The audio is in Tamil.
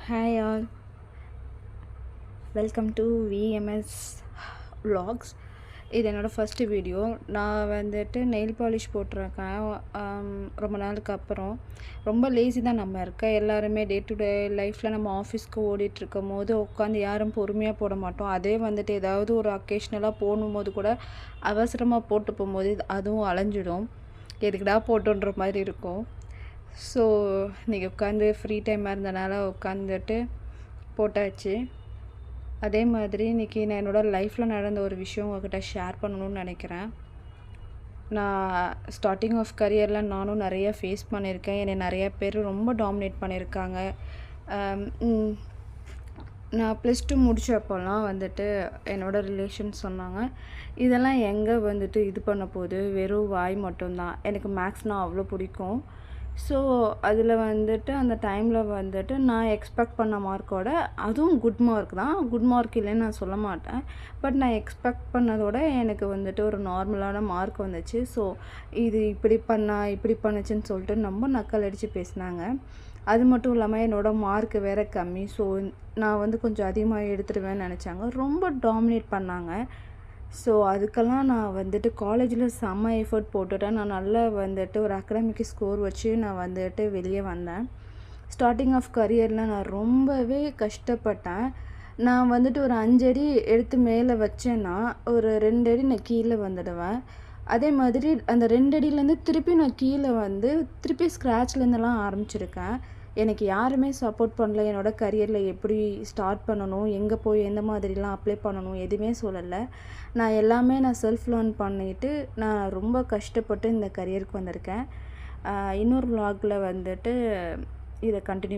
Hi all, welcome to VMS vlogs. இது என்னோடய ஃபஸ்ட்டு வீடியோ. நான் வந்துட்டு நெயில் பாலிஷ் போட்டிருக்கேன். ரொம்ப நாளுக்கு அப்புறம் ரொம்ப லேசி தான் நம்ம இருக்க எல்லாருமே. டே டு டே லைஃப்பில் நம்ம ஆஃபீஸ்க்கு ஓடிட்டுருக்கும் போது உட்காந்து யாரும் பொறுமையாக போட மாட்டோம். அதே வந்துட்டு ஏதாவது ஒரு அக்கேஷ்னலாக போடும்போது கூட அவசரமாக போட்டு போகும்போது அதுவும் அலைஞ்சிடும். எதுக்குடா போட்டோன்ற மாதிரி இருக்கும். ஸோ இன்றைக்கி உட்காந்து ஃப்ரீ டைமாக இருந்தனால உட்காந்துட்டு போட்டாச்சு. அதே மாதிரி இன்றைக்கி நான் என்னோடய லைஃப்பில் நடந்த ஒரு விஷயம் உங்கள்கிட்ட ஷேர் பண்ணணும்னு நினைக்கிறேன். நான் ஸ்டார்டிங் ஆஃப் கரியரில் நானும் நிறைய ஃபேஸ் பண்ணியிருக்கேன். என்னை நிறைய பேர் ரொம்ப டாமினேட் பண்ணியிருக்காங்க. நான் +2 முடித்தப்போலாம் வந்துட்டு என்னோடய ரிலேஷன்ஸ் சொன்னாங்க, இதெல்லாம் எங்கே வந்துட்டு இது பண்ண போகுது, வெறும் வாய் மட்டும்தான். எனக்கு மேக்ஸ்னால் அவ்வளோ பிடிக்கும். ஸோ அதில் வந்துட்டு அந்த டைமில் வந்துட்டு நான் எக்ஸ்பெக்ட் பண்ண மார்க்கோட, அதுவும் குட் மார்க் தான், குட் மார்க் இல்லைன்னு நான் சொல்ல மாட்டேன். பட் நான் எக்ஸ்பெக்ட் பண்ணதோட எனக்கு வந்துட்டு ஒரு நார்மலான மார்க் வந்துச்சு. ஸோ இது இப்படி பண்ணுச்சுன்னு சொல்லிட்டு ரொம்ப நக்கல் அடித்து பேசினாங்க. அது மட்டும் இல்லாமல் என்னோடய மார்க்கு வேறு கம்மி. ஸோ நான் வந்து கொஞ்சம் அதிகமாக எடுத்துடுவேன்னு நினச்சாங்க. ரொம்ப டாமினேட் பண்ணாங்க. ஸோ அதுக்கெல்லாம் நான் வந்துட்டு காலேஜில் செம்ம எஃபர்ட் போட்டுட்டேன். நான் நல்லா வந்துட்டு ஒரு அகாடமிக் ஸ்கோர் வச்சு நான் வந்துட்டு வெளியே வந்தேன். ஸ்டார்டிங் ஆஃப் கரியரில் நான் ரொம்பவே கஷ்டப்பட்டேன். நான் வந்துட்டு ஒரு 5 அடி எடுத்து மேலே வச்சேன்னா ஒரு 2 அடி நான் கீழே வந்துடுவேன். அதே மாதிரி அந்த 2 அடியிலேருந்து திருப்பி நான் கீழே வந்து திருப்பி ஸ்க்ராட்ச்லேருந்துலாம் ஆரம்பிச்சிருக்கேன். எனக்கு யாருமே சப்போர்ட் பண்ணல. என்னோடய கரியரில் எப்படி ஸ்டார்ட் பண்ணணும், எங்கே போய் எந்த மாதிரிலாம் அப்ளை பண்ணணும் எதுவுமே சொல்லலை. நான் செல்ஃப் லேர்ன் பண்ணிவிட்டு நான் ரொம்ப கஷ்டப்பட்டு இந்த கரியருக்கு வந்திருக்கேன். இன்னொரு vlogல வந்துட்டு இதை கண்டினியூ